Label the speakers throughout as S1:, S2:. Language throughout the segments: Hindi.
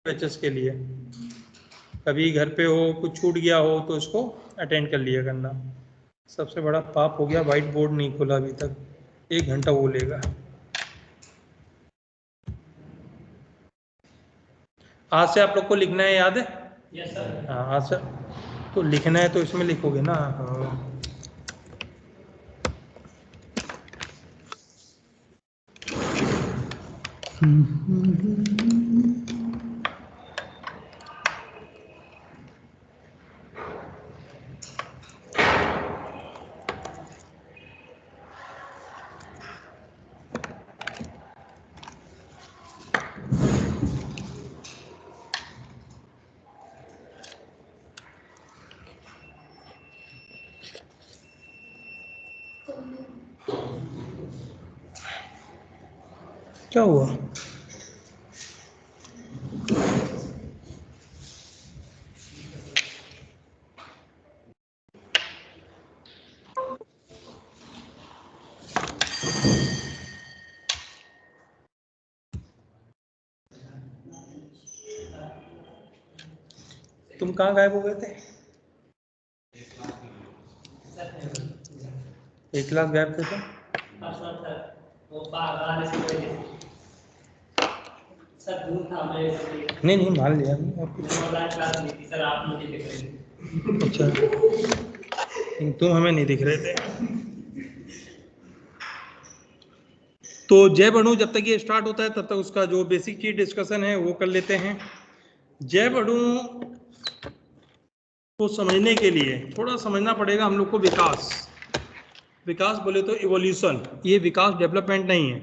S1: बैचेस के लिए, कभी घर पे हो कुछ छूट गया हो तो इसको अटेंड कर लिया करना। सबसे बड़ा पाप हो गया व्हाइट बोर्ड नहीं खोला अभी तक, 1 घंटा वो लेगा। आज से आप लोग को लिखना है, याद है?
S2: Yes sir.
S1: हाँ आज से तो लिखना है, तो इसमें लिखोगे ना। हाँ क्या हुआ? तुम कहाँ गायब हो गए थे? एक क्लास गायब थे तुम? नहीं नहीं मान लिया नहीं। और कुछ
S2: सर आप मुझे दिख रहे थे।
S1: अच्छा, लेकिन तुम हमें नहीं दिख रहे थे। तो जैव अणु जब तक ये स्टार्ट होता है तब तक उसका जो बेसिक चीज डिस्कशन है वो कर लेते हैं। जैव अणु को समझने के लिए थोड़ा समझना पड़ेगा हम लोग को विकास। विकास बोले तो इवोल्यूशन, ये विकास डेवलपमेंट नहीं है,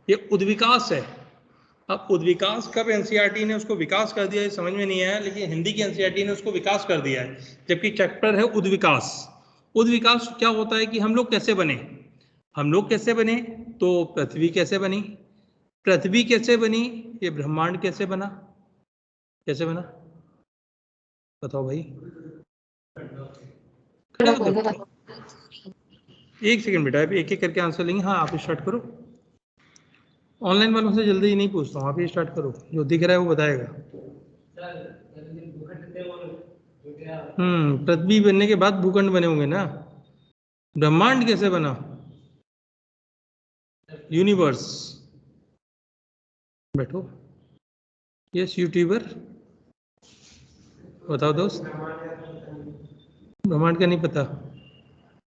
S1: ये उद्विकास है। अब उद्विकास कब एनसीईआरटी ने उसको विकास कर दिया ये समझ में नहीं आया, लेकिन हिंदी की एनसीईआरटी ने उसको विकास कर दिया है, जबकि चैप्टर है उद्विकास। उद्विकास क्या होता है कि हम लोग कैसे बने, हम लोग कैसे बने, तो पृथ्वी कैसे बनी, पृथ्वी कैसे बनी, ये ब्रह्मांड कैसे बना, कैसे बना बताओ भाई। खड़े हो जाओ। एक सेकंड बेटा, अभी एक एक करके आंसर लेंगे। हाँ आप स्टार्ट करो, ऑनलाइन वालों से जल्दी नहीं पूछता हूँ, आप ही स्टार्ट करो, जो दिख रहा है वो बताएगा। पृथ्वी बनने के बाद भूखंड बने होंगे ना। ब्रह्मांड कैसे बना, यूनिवर्स। बैठो, यस यूट्यूबर बताओ दोस्त, ब्रह्मांड का नहीं पता,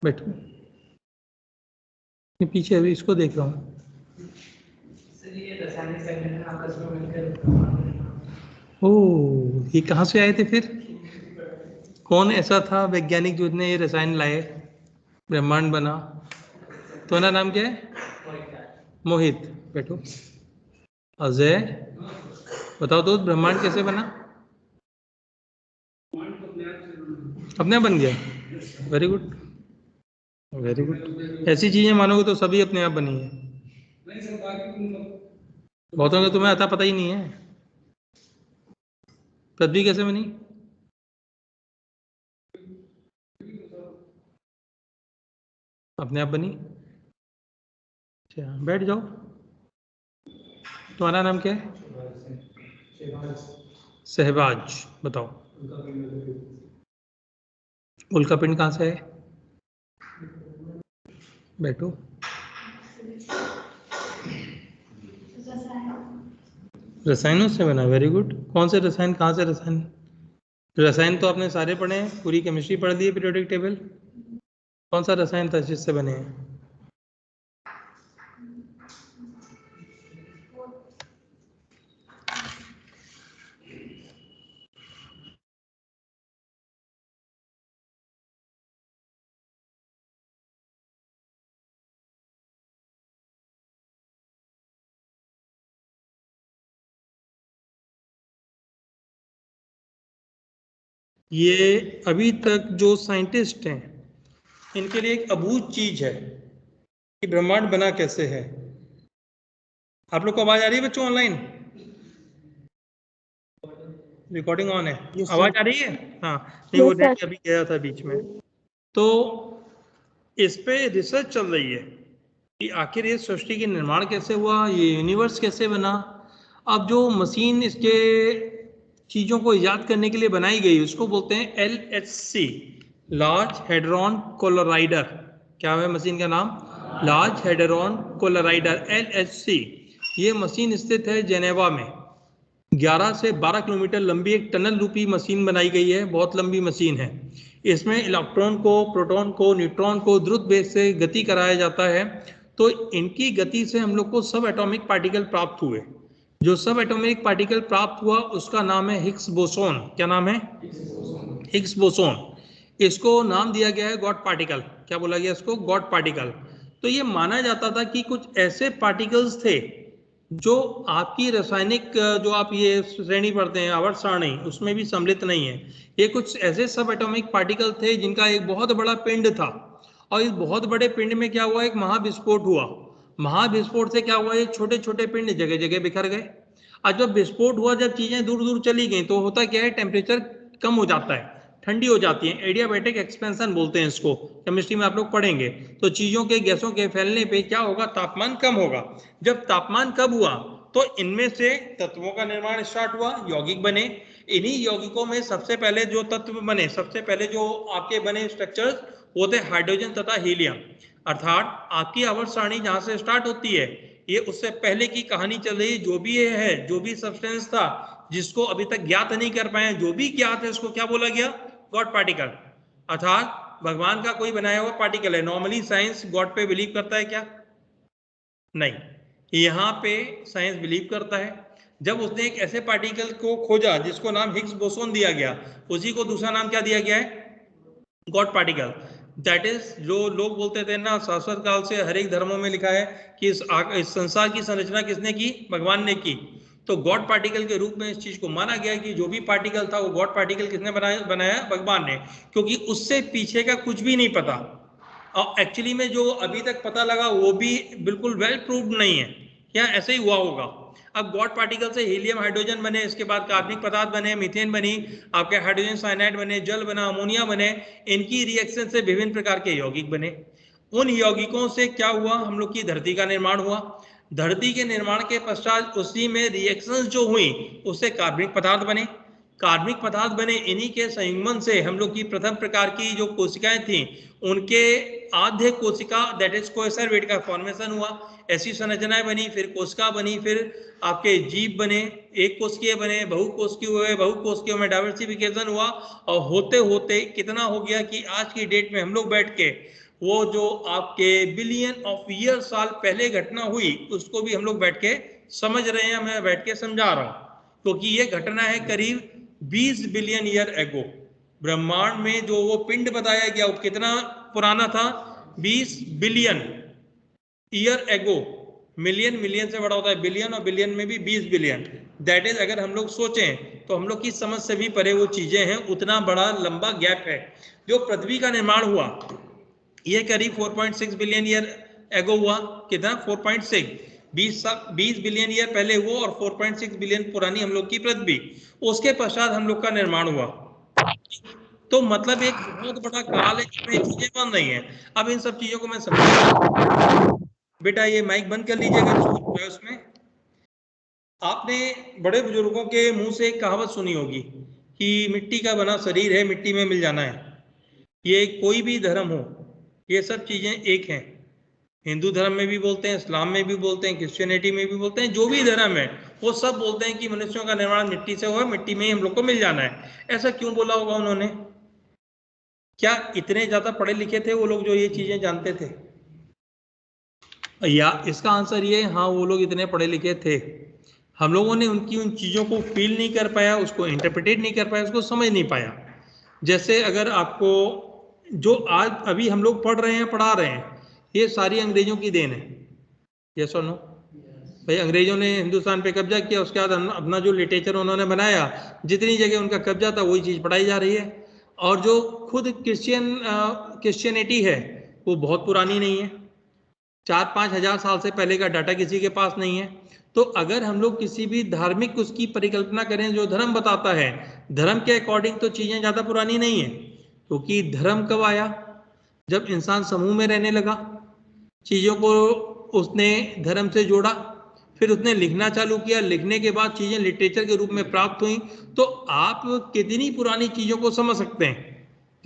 S1: बैठो। मैं पीछे अभी इसको देख रहा हूँ। ओह ये कहाँ से आए थे फिर, कौन ऐसा था वैज्ञानिक जो इतने ये रसायन लाए, ब्रह्मांड बना। तुम्हारा नाम क्या है? मोहित। बैठो। अजय बताओ दोस्त, ब्रह्मांड कैसे बना? अपने आप बन गया, वेरी गुड वेरी गुड। ऐसी चीजें मानोगे तो सभी अपने आप बनी है, बहुतों को तुम्हें आता पता ही नहीं है। पृथ्वी कैसे बनी, अपने आप बनी। अच्छा बैठ जाओ। तुम्हारा नाम क्या है? सहबाज। बताओ उल्का पिंड कहाँ से है? बैठो। रसायनों से बना, वेरी गुड। कौन से रसायन, कहाँ से रसायन? रसायन तो आपने सारे पढ़े हैं, पूरी केमिस्ट्री पढ़ ली है, पीरियोडिक टेबल। कौन सा रसायन था जिससे बने हैं? ये अभी तक जो साइंटिस्ट हैं इनके लिए एक अबूझ चीज है कि ब्रह्मांड बना कैसे है। आप लोग को आवाज आ रही है बच्चों? ऑनलाइन रिकॉर्डिंग ऑन है, आवाज आ रही है? हाँ नहीं वो नेट अभी गया था बीच में। तो इस पे रिसर्च चल रही है कि आखिर ये सृष्टि के निर्माण कैसे हुआ, ये यूनिवर्स कैसे बना। अब जो मशीन इसके चीजों को ईजाद करने के लिए बनाई गई, उसको बोलते हैं LHC, लार्ज हेड्रॉन कोलोराइडर। क्या है मशीन का नाम? Large hadron collider, LHC। ये मशीन स्थित है जेनेवा में। 11 से 12 किलोमीटर लंबी एक टनल रूपी मशीन बनाई गई है, बहुत लंबी मशीन है। इसमें इलेक्ट्रॉन को, प्रोटॉन को, न्यूट्रॉन को द्रुत वेग से गति कराया जाता है। तो इनकी गति से हम लोग को सब एटॉमिक पार्टिकल प्राप्त हुए। जो सब एटॉमिक पार्टिकल प्राप्त हुआ उसका नाम है हिग्स बोसोन। क्या नाम है? Higgs boson. इसको नाम दिया गया है गॉड पार्टिकल। क्या बोला गया इसको? God particle. तो ये माना जाता था कि कुछ ऐसे पार्टिकल्स थे जो आपकी रासायनिक, जो आप ये श्रेणी पढ़ते हैं आवर्त सारणी, उसमें भी सम्मिलित नहीं है। ये कुछ ऐसे सब एटॉमिक पार्टिकल थे जिनका एक बहुत बड़ा पिंड था, और इस बहुत बड़े पिंड में क्या हुआ? एक महाविस्फोट हुआ। महाविस्फोट से क्या हुआ? ये छोटे छोटे पिंड जगह जगह बिखर गए। आज जब विस्फोट हुआ, जब चीजें दूर दूर चली गई, तो होता क्या है? टेम्परेचर कम हो जाता है, ठंडी हो जाती है। एडियाबैटिक एक्सपेंशन बोलते हैं इसको, केमिस्ट्री में आप लोग पढ़ेंगे। तो चीजों के, गैसों के फैलने पे क्या होगा? तापमान कम होगा। जब तापमान कम हुआ तो इनमें से तत्वों का निर्माण स्टार्ट हुआ, यौगिक बने। इन्हीं यौगिकों में सबसे पहले जो तत्व बने, सबसे पहले जो आपके बने स्ट्रक्चर्स, वो थे हाइड्रोजन तथा हीलियम। अर्थात आपकी आवर्त सारणी जहां से स्टार्ट होती है, ये उससे पहले की कहानी चल रही। जो भी ये है, जो भी सब्सटेंस था जिसको अभी तक ज्ञात नहीं कर पाए, जो भी ज्ञात है उसको क्या बोला गया? God particle. अर्थात भगवान का कोई बनाया हुआ पार्टिकल है। नॉर्मली साइंस गॉड पे बिलीव करता है क्या? नहीं। यहाँ पे साइंस बिलीव करता है। जब उसने एक ऐसे पार्टिकल को खोजा जिसको नाम हिग्स बोसोन दिया गया, उसी को दूसरा नाम क्या दिया गया है? God particle. दैट इज, जो लोग बोलते थे ना, शाश्वत काल से हर एक धर्मों में लिखा है कि इस संसार की संरचना किसने की? भगवान ने की। तो गॉड पार्टिकल के रूप में इस चीज को माना गया कि जो भी पार्टिकल था वो गॉड पार्टिकल किसने बनाया? भगवान ने। क्योंकि उससे पीछे का कुछ भी नहीं पता, और एक्चुअली में जो अभी तक पता लगा वो भी बिल्कुल वेल प्रूव्ड नहीं है, क्या ऐसे ही हुआ होगा। अब गॉड पार्टिकल से हीलियम, हाइड्रोजन बने, इसके बाद कार्बनिक पदार्थ बने, मीथेन बनी, आपके हाइड्रोजन साइनाइड बने, जल बना, अमोनिया बने। इनकी रिएक्शन से विभिन्न प्रकार के यौगिक बने। उन यौगिकों से क्या हुआ? हम लोग की धरती का निर्माण हुआ। धरती के निर्माण के पश्चात उसी में रिएक्शंस जो हुई, उससे कार्बनिक पदार्थ बने। कार्बनिक पदार्थ बने, इन्हीं के संयुग्मन से हम लोग की प्रथम प्रकार की जो कोशिकाएं थी, उनके आधे कोशिका, दैट इज कोएसरवेट का फॉर्मेशन हुआ। ऐसी संरचनाएं बनी, फिर कोशिका बनी, फिर आपके जीव बने, एक कोशिकीय बने, बहुकोशिकीय हुए, बहुकोशिकीयों में डाइवर्सिफिकेशन हुआ, और होते होते कितना हो गया कि आज की डेट में हम लोग बैठ के वो जो आपके बिलियन ऑफ ईयर साल पहले घटना हुई, उसको भी हम लोग बैठ के समझ रहे हैं। मैं बैठ के समझा रहा हूं, क्योंकि ये घटना है करीब 20 बिलियन ईयर एगो। ब्रह्मांड में जो वो पिंड बताया गया, वो कितना पुराना था? 20 billion year ago. Million million से बड़ा होता है बिलियन, और बिलियन में भी 20 बिलियन। दैट इज, अगर हम लोग सोचें तो हम लोग की समझ से भी परे वो चीजें हैं। उतना बड़ा लंबा गैप है। जो पृथ्वी का निर्माण हुआ, ये करीब 4.6 बिलियन ईयर एगो हुआ। कितना? 4.6। 20 बिलियन ईयर पहले हुआ, और 4.6 बिलियन पुरानी हम लोग की पृथ्वी। उसके पश्चात हम लोग का निर्माण हुआ। तो मतलब एक बहुत बड़ा काल है जिसमें चीजें बन रही हैं। अब इन सब चीजों को मैं समझ, बेटा ये माइक बंद कर लीजिएगा उसमें। आपने बड़े बुजुर्गों के मुंह से एक कहावत सुनी होगी कि मिट्टी का बना शरीर है, मिट्टी में मिल जाना है। ये कोई भी धर्म हो, ये सब चीजें एक हैं। हिंदू धर्म में भी बोलते हैं, इस्लाम में भी बोलते हैं, क्रिश्चियनिटी में भी बोलते हैं, जो भी धर्म है वो सब बोलते हैं कि मनुष्यों का निर्माण मिट्टी से हुआ, मिट्टी में ही हम लोग को मिल जाना है। ऐसा क्यों बोला होगा उन्होंने? क्या इतने ज्यादा पढ़े लिखे थे वो लोग जो ये चीजें जानते थे? या इसका आंसर ये है, हाँ वो लोग इतने पढ़े लिखे थे। हम लोगों ने उनकी उन चीजों को फील नहीं कर पाया, उसको इंटरप्रिटेट नहीं कर पाया, उसको समझ नहीं पाया। जैसे अगर आपको जो आज अभी हम लोग पढ़ रहे हैं, पढ़ा रहे हैं, ये सारी अंग्रेजों की देन है। यस और नो? भाई अंग्रेजों ने हिंदुस्तान पे कब्जा किया, उसके बाद अपना जो लिटरेचर उन्होंने बनाया, जितनी जगह उनका कब्जा था वही चीज पढ़ाई जा रही है। और जो खुद क्रिश्चियनिटी है वो बहुत पुरानी नहीं है, 4-5 हजार साल से पहले का डाटा किसी के पास नहीं है। तो अगर हम लोग किसी भी धार्मिक उसकी परिकल्पना करें, जो धर्म बताता है, धर्म के अकॉर्डिंग तो चीजें ज्यादा पुरानी नहीं है। क्योंकि धर्म कब आया? जब इंसान समूह में रहने लगा, चीजों को उसने धर्म से जोड़ा, फिर उसने लिखना चालू किया, लिखने के बाद चीजें लिटरेचर के रूप में प्राप्त हुई। तो आप कितनी पुरानी चीजों को समझ सकते हैं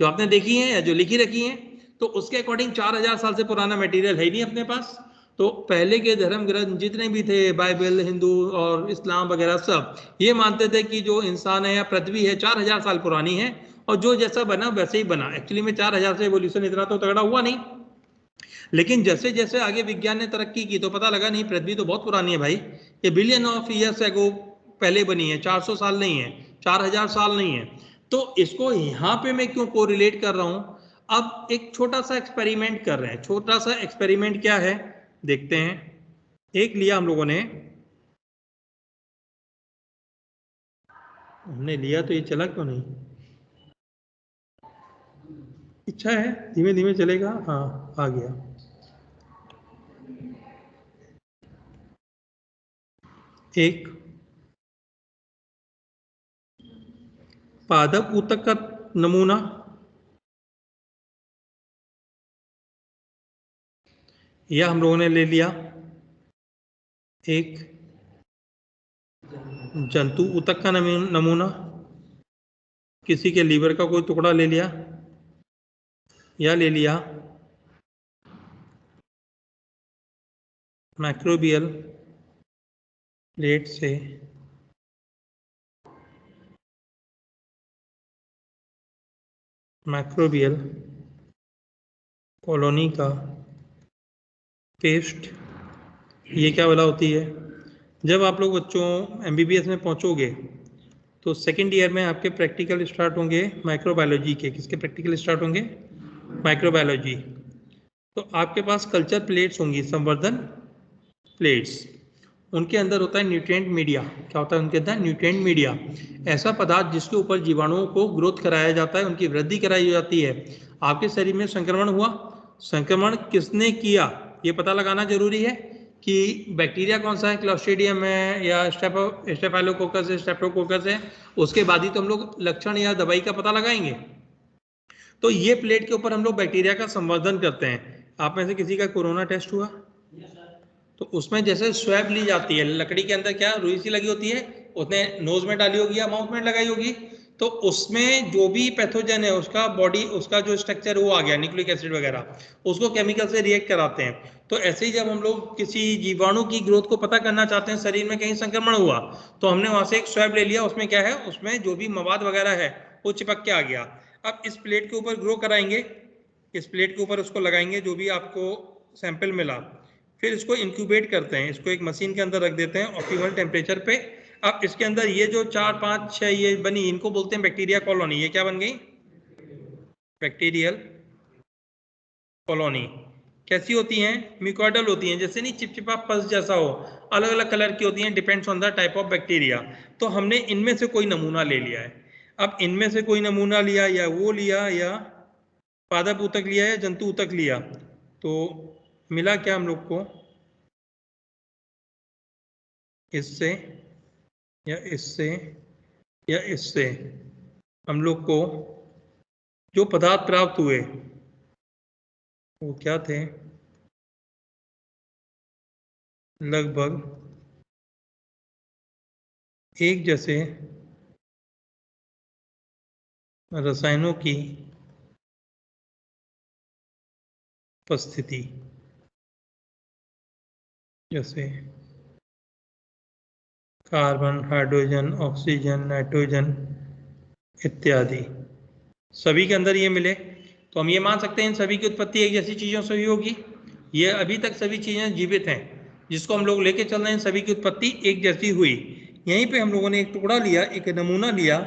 S1: जो आपने देखी है या जो लिखी रखी है। तो उसके अकॉर्डिंग 4000 साल से पुराना मटेरियल है ही नहीं अपने पास। तो पहले के धर्म ग्रंथ जितने भी थे, बाइबल, हिंदू और इस्लाम वगैरह, सब ये मानते थे कि जो इंसान है या पृथ्वी है 4000 साल पुरानी है, और जो जैसा बना वैसे ही बना। एक्चुअली में 4000 से एवोल्यूशन इतना तो तगड़ा हुआ नहीं, लेकिन जैसे जैसे आगे विज्ञान ने तरक्की की तो पता लगा नहीं, पृथ्वी तो बहुत पुरानी है भाई, ये बिलियन ऑफ ईयर्स एगो पहले बनी है, 400 साल नहीं है, 4000 साल नहीं है। तो इसको यहाँ पे मैं क्यों कोरिलेट कर रहा हूं? अब एक छोटा सा एक्सपेरिमेंट कर रहे हैं। छोटा सा एक्सपेरिमेंट क्या है देखते हैं। एक लिया हम लोगों ने, हमने लिया तो ये चला क्यों नहीं? इच्छा है धीमे धीमे चलेगा। हाँ आ गया। एक पादप ऊतक का नमूना, यह हम लोगों ने ले लिया। एक जंतु ऊतक का नमूना, किसी के लीवर का कोई टुकड़ा ले लिया, या ले लिया माइक्रोबियल प्लेट से माइक्रोबियल कॉलोनी का पेस्ट। ये क्या वाला होती है? जब आप लोग बच्चों MBBS में पहुंचोगे तो सेकेंड ईयर में आपके प्रैक्टिकल स्टार्ट होंगे माइक्रोबायोलॉजी के। किसके प्रैक्टिकल स्टार्ट होंगे? माइक्रोबायोलॉजी। तो आपके पास कल्चर प्लेट्स होंगी, संवर्धन प्लेट्स। उनके अंदर होता है न्यूट्रिएंट मीडिया। क्या होता है उनके अंदर? न्यूट्रिएंट मीडिया, ऐसा पदार्थ जिसके ऊपर जीवाणुओं को ग्रोथ कराया जाता है, उनकी वृद्धि कराई जाती है। आपके शरीर में संक्रमण हुआ, संक्रमण किसने किया ये पता लगाना जरूरी है कि बैक्टीरिया कौन सा है, क्लॉस्ट्रीडियम है या स्टेफाइलोकोकस है, स्टेप्टोकोकस है। उसके बाद ही तो हम लोग लक्षण या दवाई का पता लगाएंगे। तो ये प्लेट के ऊपर हम लोग बैक्टीरिया का संवर्धन करते हैं। आप में से किसी का कोरोना टेस्ट हुआ? तो उसमें जैसे स्वैब ली जाती है, लकड़ी के अंदर क्या रुई सी लगी होती है, उसने नोज में डाली होगी या माउथ में लगाई होगी, तो उसमें जो भी पैथोजन है उसका बॉडी, उसका जो स्ट्रक्चर वो आ गया, न्यूक्लिक एसिड वगैरह, उसको केमिकल से रिएक्ट कराते हैं। तो ऐसे ही जब हम लोग किसी जीवाणु की ग्रोथ को पता करना चाहते हैं, शरीर में कहीं संक्रमण हुआ, तो हमने वहां से एक स्वैब ले लिया, उसमें क्या है, उसमें जो भी मवाद वगैरह है वो चिपक के आ गया। अब इस प्लेट के ऊपर ग्रो कराएंगे, इस प्लेट के ऊपर उसको लगाएंगे जो भी आपको सैंपल मिला, फिर इसको इंक्यूबेट करते हैं, इसको एक मशीन के अंदर रख देते हैं ऑप्टिमल टेम्परेचर पे। अब इसके अंदर ये जो 4, 5, 6 ये बनी, इनको बोलते हैं बैक्टीरिया कॉलोनी। ये क्या बन गई? Bacterial colony. कैसी होती हैं? म्यूकोइडल होती हैं, जैसे नहीं चिपचिपा पल्स जैसा हो, अलग अलग कलर की होती हैं, depends on the type of bacteria. तो हमने इनमें से कोई नमूना ले लिया है। अब इनमें से कोई नमूना लिया, या वो लिया, या पादप ऊतक लिया, या जंतु ऊतक लिया, तो मिला क्या हम लोग को? इससे या इससे या इससे हम लोग को जो पदार्थ प्राप्त हुए वो क्या थे? लगभग एक जैसे रसायनों की उपस्थिति, जैसे कार्बन, हाइड्रोजन, ऑक्सीजन, नाइट्रोजन इत्यादि, सभी के अंदर ये मिले। तो हम ये मान सकते हैं इन सभी की उत्पत्ति एक जैसी चीजों से हुई होगी। ये अभी तक सभी चीजें जीवित हैं जिसको हम लोग लेके चल रहे हैं, सभी की उत्पत्ति एक जैसी हुई। यहीं पे हम लोगों ने एक टुकड़ा लिया, एक नमूना लिया,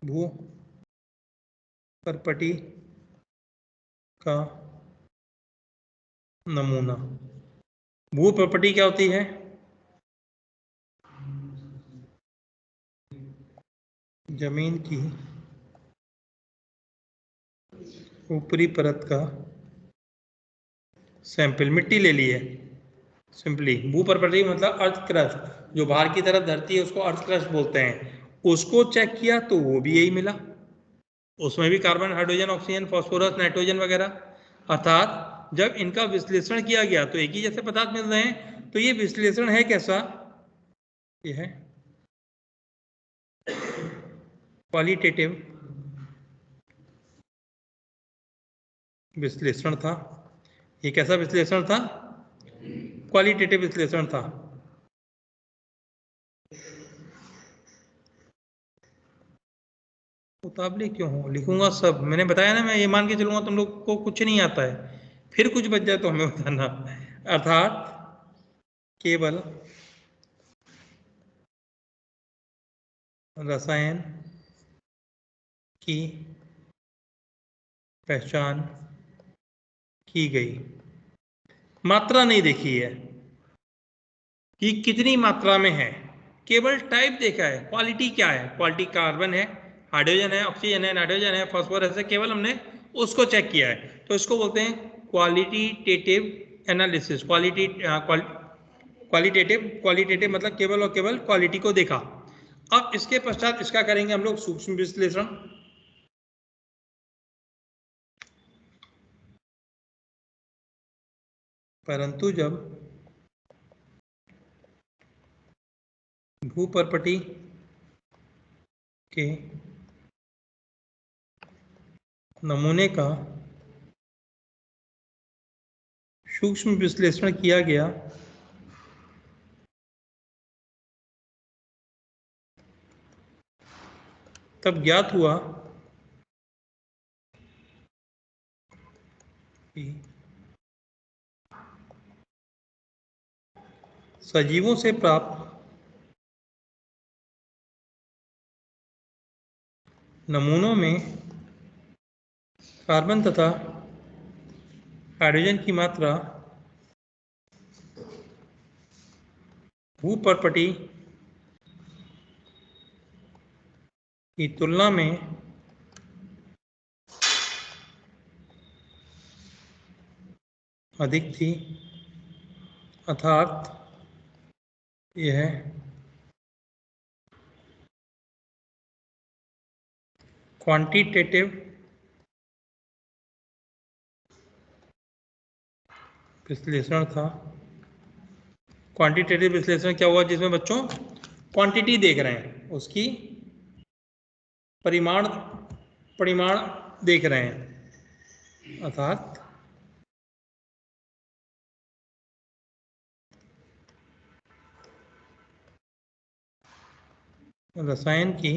S1: भू परपटी का नमूना। भू परपटी क्या होती है? जमीन की ऊपरी परत का सैंपल, मिट्टी ले ली है सिंपली। भू परपटी मतलब अर्थ क्रस्ट, जो बाहर की तरफ धरती है उसको अर्थ क्रस्ट बोलते हैं। उसको चेक किया तो वो भी यही मिला, उसमें भी carbon, hydrogen, oxygen, phosphorus, nitrogen वगैरह। अर्थात जब इनका विश्लेषण किया गया तो एक ही जैसे पदार्थ मिल रहे हैं। तो ये विश्लेषण है कैसा, ये है क्वालिटेटिव विश्लेषण था। ये कैसा विश्लेषण था, क्वालिटेटिव विश्लेषण था। उतावले क्यों हो, लिखूंगा सब, मैंने बताया ना, मैं ये मान के चलूंगा तुम लोग को कुछ नहीं आता है, फिर कुछ बच जाए तो हमें बताना। अर्थात केवल रसायन की पहचान की गई, मात्रा नहीं देखी है कि कितनी मात्रा में है, केवल टाइप देखा है, क्वालिटी क्या है, क्वालिटी कार्बन है, हाइड्रोजन है, ऑक्सीजन है, नाइट्रोजन है, फास्फोरस है, केवल हमने उसको चेक किया है। तो इसको बोलते हैं क्वालिटेटिव एनालिसिस। क्वालिटेटिव मतलब केवल और केवल क्वालिटी को देखा। अब इसके पश्चात इसका करेंगे हम लोग सूक्ष्म विश्लेषण। परंतु जब भूपर्पटी के नमूने का सूक्ष्म विश्लेषण किया गया तब ज्ञात हुआ कि सजीवों से प्राप्त नमूनों में कार्बन तथा हाइड्रोजन की मात्रा भूपर्पटी की तुलना में अधिक थी, अर्थात यह क्वांटिटेटिव विश्लेषण था। क्वांटिटेटिव विश्लेषण क्या हुआ, जिसमें बच्चों क्वांटिटी देख रहे हैं, उसकी परिमाण देख रहे हैं, अर्थात रसायन की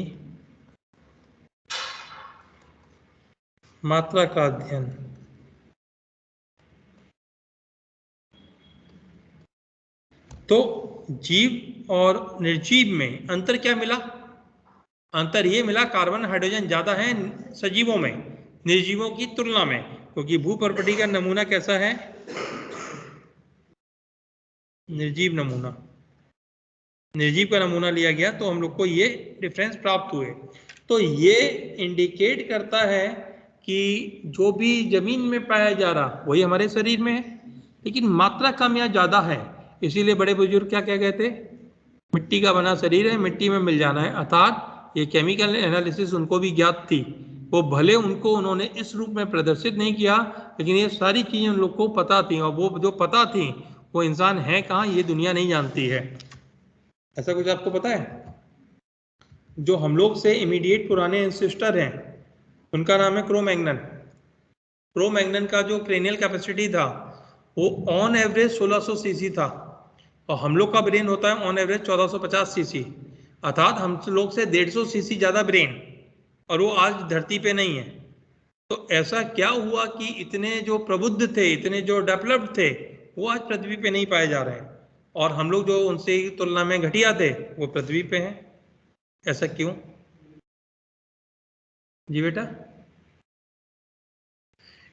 S1: मात्रा का अध्ययन। तो जीव और निर्जीव में अंतर क्या मिला, अंतर ये मिला कार्बन हाइड्रोजन ज्यादा है सजीवों में निर्जीवों की तुलना में, क्योंकि भूपर्पटी का नमूना कैसा है, निर्जीव नमूना, निर्जीव का नमूना लिया गया, तो हम लोग को ये डिफरेंस प्राप्त हुए। तो ये इंडिकेट करता है कि जो भी जमीन में पाया जा रहा वही हमारे शरीर में है, लेकिन मात्रा कम या ज्यादा है। इसीलिए बड़े बुजुर्ग क्या कह गए थे, मिट्टी का बना शरीर है, मिट्टी में मिल जाना है। अर्थात ये केमिकल एनालिसिस उनको भी ज्ञात थी, वो भले उन्होंने इस रूप में प्रदर्शित नहीं किया, लेकिन ये सारी चीजें उन लोग को पता थी, और वो जो पता थी वो इंसान है कहाँ ये दुनिया नहीं जानती है। ऐसा कुछ आपको पता है? जो हम लोग से इमीडिएट पुराने एंसेस्टर हैं उनका नाम है क्रो-मैग्नन। क्रो-मैग्नन का जो क्रेनियल कैपेसिटी था वो ऑन एवरेज 1600 सीसी था, और हम लोग का ब्रेन होता है ऑन एवरेज 1450 सीसी, अर्थात हम लोग से 150 सीसी ज्यादा ब्रेन, और वो आज धरती पे नहीं है। तो ऐसा क्या हुआ कि इतने जो प्रबुद्ध थे, इतने जो डेवलप्ड थे, वो आज पृथ्वी पे नहीं पाए जा रहे हैं, और हम लोग जो उनसे तुलना में घटिया थे वो पृथ्वी पे हैं। ऐसा क्यों जी बेटा?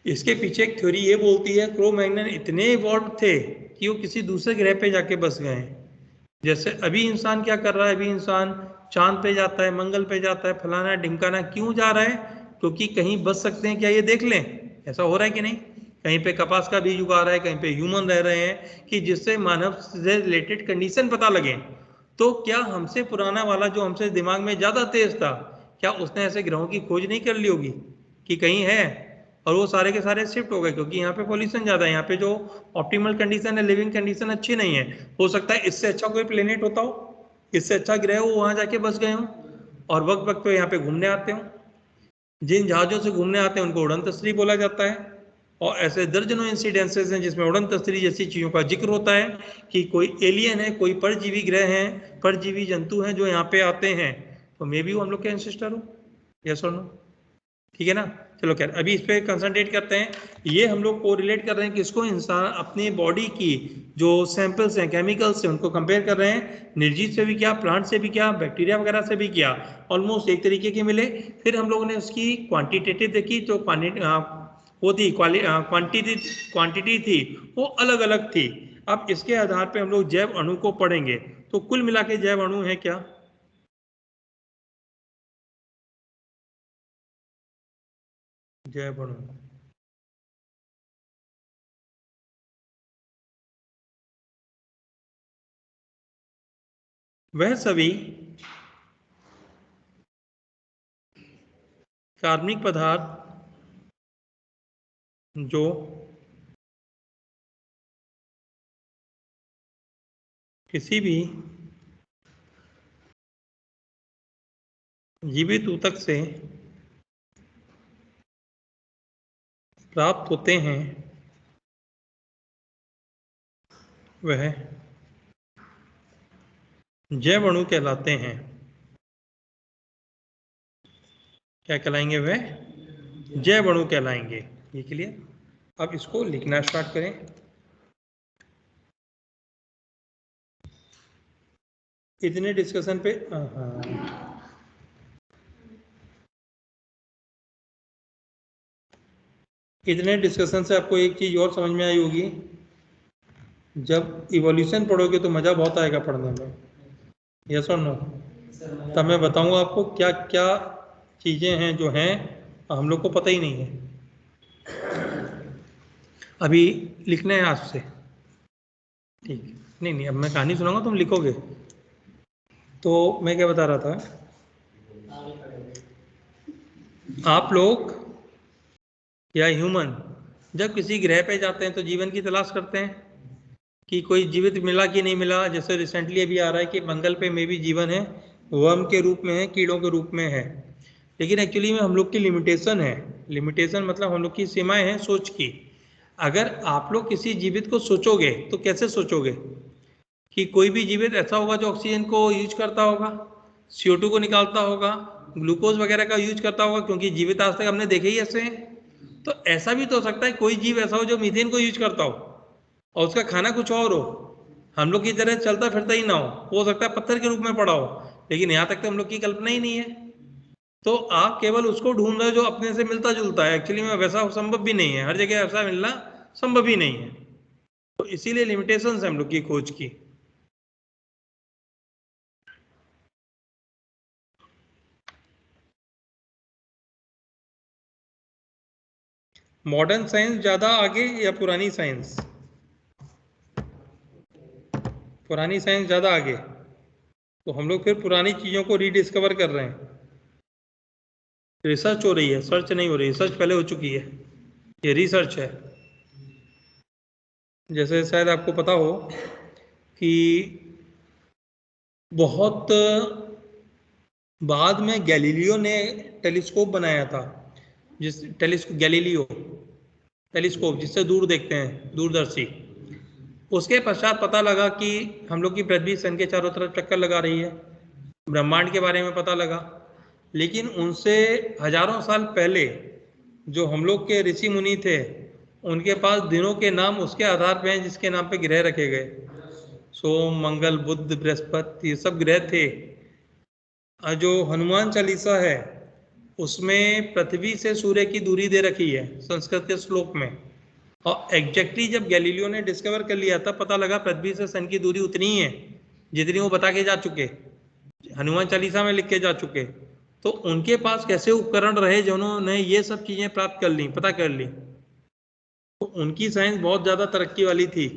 S1: इसके पीछे एक थ्योरी ये बोलती है क्रो-मैग्नन इतने इवॉल्व थे कि वो किसी दूसरे ग्रह पे जाके बस गए हैं। जैसे अभी इंसान क्या कर रहा है, अभी इंसान चांद पे जाता है, मंगल पे जाता है, फलाना ढिमकाना, क्यों जा रहा है? क्योंकि कहीं बच सकते हैं क्या, ये देख लें। ऐसा हो रहा है कि नहीं? कहीं पे कपास का बीज उगा रहा है, कहीं पे ह्यूमन रह रहे हैं, कि जिससे मानव से रिलेटेड कंडीशन पता लगे। तो क्या हमसे पुराना वाला जो हमसे दिमाग में ज्यादा तेज था, क्या उसने ऐसे ग्रहों की खोज नहीं कर ली होगी कि कहीं है? और वो सारे के सारे शिफ्ट हो गए क्योंकि यहाँ पे पॉल्यूशन ज़्यादा है, यहाँ पे जो ऑप्टिमल कंडीशन है, लिविंग कंडीशन अच्छी नहीं है। हो सकता है इससे अच्छा कोई प्लेनेट होता हो, इससे अच्छा ग्रह हो, वहाँ जाके बस गए हों और वक्त वक्त पे यहाँ पे घूमने आते हों। जिन जहाज़ों से घूमने आते हैं उनको उड़न तस्तरी बोला जाता है। और ऐसे दर्जनों इंसिडेंसेस हैं जिसमें उड़न तस्तरी जैसी चीज़ों का जिक्र होता है कि कोई एलियन है, कोई परजीवी ग्रह हैं, परजीवी जंतु हैं जो यहाँ पे आते हैं, तो मे बी वो हम लोग के एंसेस्टर हो। यस और नो? ठीक है ना? चलो खैर, अभी इस पे कंसंट्रेट करते हैं। ये हम लोग को रिलेट कर रहे हैं किसको? इंसान अपनी बॉडी की जो सैंपल्स हैं, केमिकल्स हैं, उनको कंपेयर कर रहे हैं। निर्जीव से भी किया, प्लांट से भी किया, बैक्टीरिया वगैरह से भी किया, ऑलमोस्ट एक तरीके के मिले। फिर हम लोगों ने उसकी क्वांटिटेटिव देखी, तो वो थी क्वांटिटी थी वो अलग अलग थी। अब इसके आधार पे हम लोग जैव अणु को पढ़ेंगे। तो कुल मिला के जैव अणु है क्या? जैव अणु वह सभी कार्बनिक पदार्थ जो किसी भी जीवित ऊतक से प्राप्त होते हैं वह जैव अणु कहलाते हैं। क्या कहलाएंगे? वह जैव अणु कहलाएंगे। ये क्लियर? अब इसको लिखना स्टार्ट करें। इतने डिस्कशन पे इतने डिस्कशन से आपको एक चीज और समझ में आई होगी, जब इवोल्यूशन पढ़ोगे तो मजा बहुत आएगा पढ़ने में। यस और नो? तब मैं बताऊंगा आपको क्या क्या चीजें हैं जो हैं हम लोग को पता ही नहीं है। अभी लिखना है आज से, ठीक? नहीं नहीं, अब मैं कहानी सुनाऊंगा, तुम लिखोगे। तो मैं क्या बता रहा था, आप लोग या ह्यूमन जब किसी ग्रह पे जाते हैं तो जीवन की तलाश करते हैं कि कोई जीवित मिला कि नहीं मिला। जैसे रिसेंटली अभी आ रहा है कि मंगल पे में भी जीवन है, वर्म के रूप में है, कीड़ों के रूप में है। लेकिन एक्चुअली में हम लोग की लिमिटेशन है। लिमिटेशन मतलब हम लोग की सीमाएं हैं सोच की। अगर आप लोग किसी जीवित को सोचोगे तो कैसे सोचोगे? कि कोई भी जीवित ऐसा होगा जो ऑक्सीजन को यूज करता होगा, CO2 को निकालता होगा, ग्लूकोज वगैरह का यूज करता होगा, क्योंकि जीवित आज तक हमने देखे ही ऐसे हैं। तो ऐसा भी तो हो सकता है कोई जीव ऐसा हो जो मीथेन को यूज करता हो और उसका खाना कुछ और हो, हम लोग की तरह चलता फिरता ही ना हो सकता है पत्थर के रूप में पड़ा हो। लेकिन यहाँ तक तो हम लोग की कल्पना ही नहीं है। तो आप केवल उसको ढूंढ रहे हो जो अपने से मिलता जुलता है। एक्चुअली में वैसा संभव भी नहीं है, हर जगह ऐसा मिलना संभव ही नहीं है। तो इसीलिए लिमिटेशंस है हम लोग की खोज की। मॉडर्न साइंस ज्यादा आगे या पुरानी साइंस? पुरानी साइंस ज्यादा आगे। तो हम लोग फिर पुरानी चीजों को रीडिस्कवर कर रहे हैं। रिसर्च हो रही है, सर्च नहीं हो रही। रिसर्च पहले हो चुकी है, ये रिसर्च है। जैसे शायद आपको पता हो कि बहुत बाद में गैलीलियो ने टेलीस्कोप बनाया था, जिस गैलीलियो टेलीस्कोप जिससे दूर देखते हैं, दूरदर्शी। उसके पश्चात पता लगा कि हम लोग की पृथ्वी सन के चारों तरफ चक्कर लगा रही है, ब्रह्मांड के बारे में पता लगा। लेकिन उनसे हजारों साल पहले जो हम लोग के ऋषि मुनि थे, उनके पास दिनों के नाम उसके आधार पे हैं जिसके नाम पे ग्रह रखे गए। सोम, मंगल, बुध, बृहस्पति, ये सब ग्रह थे। जो हनुमान चालीसा है उसमें पृथ्वी से सूर्य की दूरी दे रखी है संस्कृत के श्लोक में। और एग्जैक्टली जब गैलीलियो ने डिस्कवर कर लिया तब पता लगा पृथ्वी से सन की दूरी उतनी ही है जितनी वो बता के जा चुके, हनुमान चालीसा में लिख के जा चुके। तो उनके पास कैसे उपकरण रहे जिन्होंने ये सब चीजें प्राप्त कर ली, पता कर ली। तो उनकी साइंस बहुत ज्यादा तरक्की वाली थी।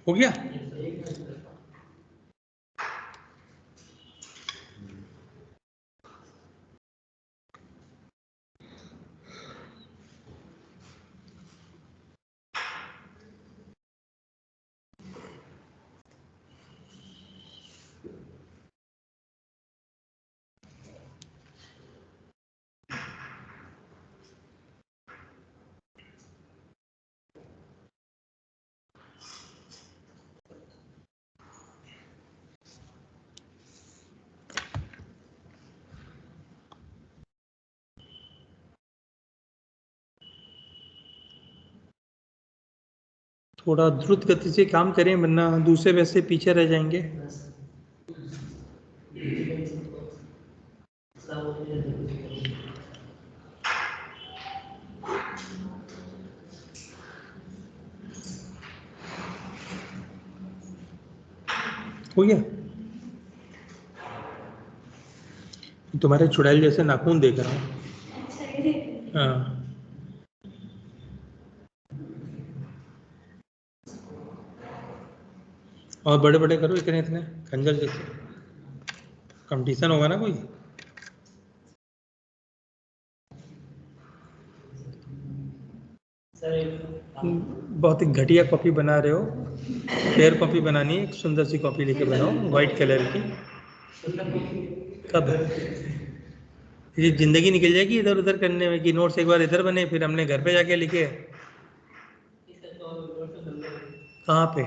S1: हो गया? थोड़ा द्रुत गति से काम करें वरना दूसरे वैसे पीछे रह जाएंगे। हो गया? तुम्हारे चुड़ैल जैसे नाखून देख रहा हूँ। हाँ, और बड़े बड़े करो, इतने इतने खंजर जैसे। कंपटीशन होगा ना कोई? बहुत ही घटिया कॉपी बना रहे हो। फेयर कॉपी बनानी है, एक सुंदर सी कॉपी लेके बनाओ वाइट कलर की। कब? ये जिंदगी निकल जाएगी इधर उधर करने में कि नोट्स एक बार इधर बने फिर हमने घर पे जाके लिखे। कहाँ पे?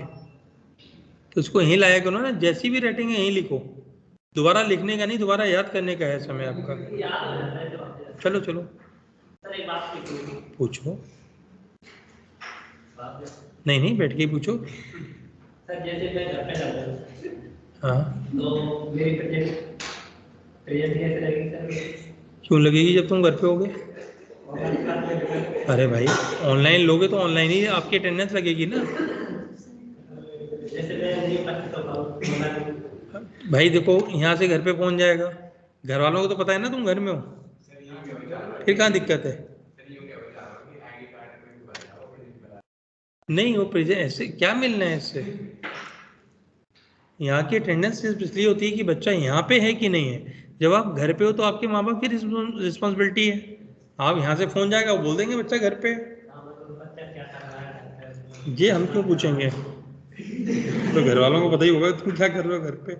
S1: तो उसको यहीं लाया करो ना, जैसी भी राइटिंग है यहीं लिखो। दोबारा लिखने का नहीं, दोबारा याद करने का है समय आपका। चलो चलो पूछो। नहीं नहीं, बैठ के पूछो।
S2: सर जैसे मैं घर पे जाता हूँ
S1: हाँ,
S2: तो मेरी प्रेजेंट कैसे लगेगी सर?
S1: क्यों लगेगी जब तुम घर पे होगे? अरे भाई, ऑनलाइन लोगे तो ऑनलाइन ही आपकी अटेंडेंस लगेगी ना।
S2: जैसे मैं नहीं पढ़ता
S1: भाई देखो, यहाँ से घर पे पहुँच जाएगा, घर वालों को तो पता है ना तुम घर में हो, फिर कहाँ दिक्कत है? नहीं, वो प्रेजेंट ऐसे क्या मिलना है इससे? यहाँ की अटेंडेंस सिर्फ इसलिए होती है कि बच्चा यहाँ पे है कि नहीं है। जब आप घर पे हो तो आपके माँ बाप की रिस्पॉन्सिबिलिटी है। आप यहाँ से फोन जाएगा, वो बोल देंगे बच्चा घर पे है। ये हम क्यों पूछेंगे? तो घर वालों को पता ही होगा तुम क्या कर रहे हो घर पे।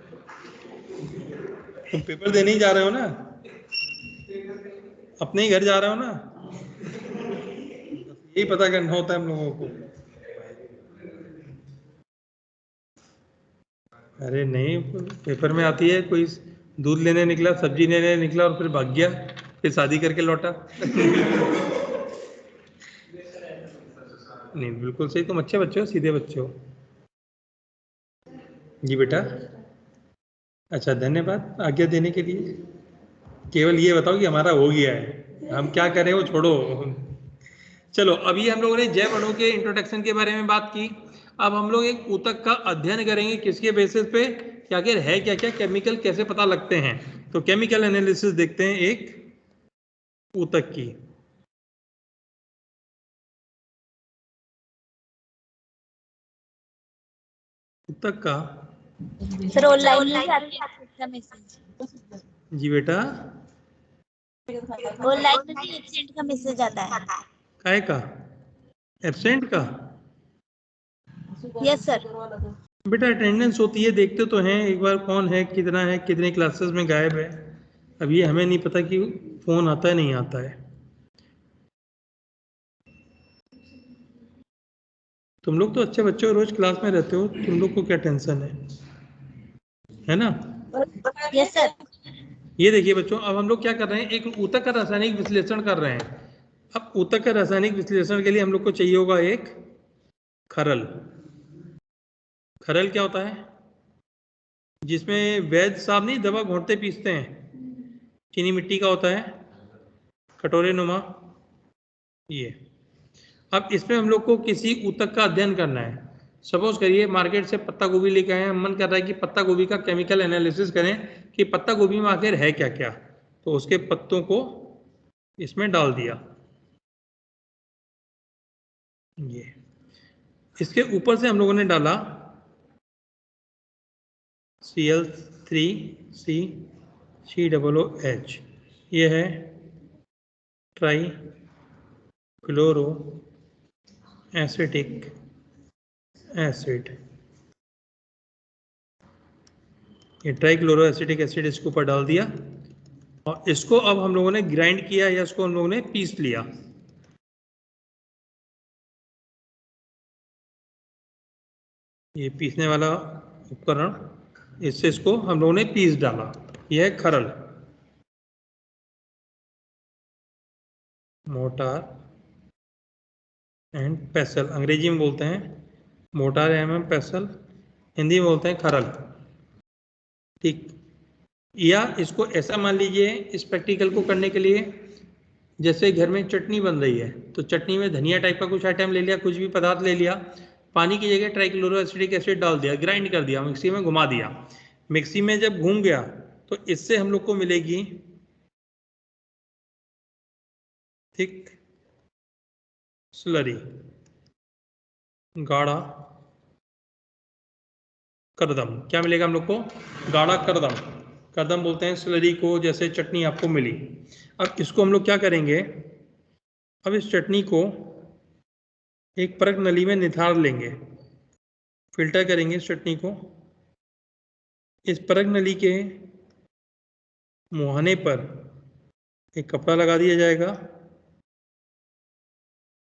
S1: तुम पेपर देने ही जा रहे हो ना, अपने ही घर जा रहे हो ना, यही पता करना होता है हम लोगों को। अरे नहीं, पेपर में आती है कोई दूध लेने निकला, सब्जी लेने निकला और फिर भाग गया, फिर शादी करके लौटा। नहीं, बिल्कुल सही, तुम अच्छे बच्चे हो, सीधे बच्चे हो। जी बेटा। अच्छा, धन्यवाद आज्ञा देने के लिए। केवल ये बताओ कि हमारा हो गया है, हम क्या करें वो छोड़ो। चलो, अभी हम लोगों ने जैव अणु के इंट्रोडक्शन के बारे में बात की। अब हम लोग एक ऊतक का अध्ययन करेंगे, किसके बेसिस पे, क्या क्या है, क्या क्या केमिकल कैसे पता लगते हैं। तो केमिकल एनालिसिस देखते हैं एक ऊतक की। ऊतक का।
S3: सर ऑनलाइन नहीं जाती है इसका मैसेज?
S1: जी बेटा।
S3: ऑनलाइन में भी एब्सेंट का मैसेज आता है?
S1: काय का? एब्सेंट का?
S3: Yes sir.
S1: बेटा अटेंडेंस होती है, देखते तो हैं एक बार कौन है, कितना है, कितने क्लासेस में गायब है। अब ये हमें नहीं पता कि फोन आता है नहीं आता है। तुम लोग तो अच्छे बच्चे हो, रोज क्लास में रहते हो, तुम लोग को क्या टेंशन है ना?
S3: Yes sir.
S1: ये देखिए बच्चों, अब हम लोग क्या कर रहे हैं, एक ऊतक का रासायनिक विश्लेषण कर रहे हैं। अब ऊतक का रासायनिक विश्लेषण के लिए हम लोग को चाहिए होगा एक खरल। खरल क्या होता है? जिसमें वैद्य साहब नहीं दवा घोंटते पीसते हैं, चीनी मिट्टी का होता है, कटोरे नुमा। ये अब इसमें हम लोग को किसी ऊतक का अध्ययन करना है। सपोज करिए मार्केट से पत्ता गोभी लेके आए हैं, मन कर रहा है कि पत्ता गोभी का केमिकल एनालिसिस करें कि पत्ता गोभी में आखिर है क्या क्या। तो उसके पत्तों को इसमें डाल दिया, ये इसके ऊपर से हम लोगों ने डाला Cl3CCOOH, ये है ट्राई क्लोरो एसिटिक एसिड। ये ट्राई क्लोरो एसिटिक एसिड इसके ऊपर डाल दिया और इसको अब हम लोगों ने ग्राइंड किया या इसको हम लोगों ने पीस लिया। ये पीसने वाला उपकरण, इससे इसको हम लोगों ने पीस डाला। यह है खरल, मोटार एंड पेसल, अंग्रेजी में बोलते हैं मोटार एवं पेसल, हिंदी में बोलते हैं खरल। ठीक, या इसको ऐसा मान लीजिए इस प्रैक्टिकल को करने के लिए, जैसे घर में चटनी बन रही है तो चटनी में धनिया टाइप का कुछ आइटम ले लिया, कुछ भी पदार्थ ले लिया, पानी की जगह ट्राइक्लोरो एसिटिक एसिड डाल दिया, ग्राइंड कर दिया, मिक्सी में घुमा दिया। मिक्सी में जब घूम गया तो इससे हम लोग को मिलेगी थिक स्लरी, गाढ़ा करदम। क्या मिलेगा हम लोग को? गाढ़ा करदम। करदम बोलते हैं स्लरी को, जैसे चटनी आपको मिली। अब इसको हम लोग क्या करेंगे, अब इस चटनी को एक परत नली में निथार लेंगे, फिल्टर करेंगे इस चटनी को। इस परत नली के मुहाने पर एक कपड़ा लगा दिया जाएगा,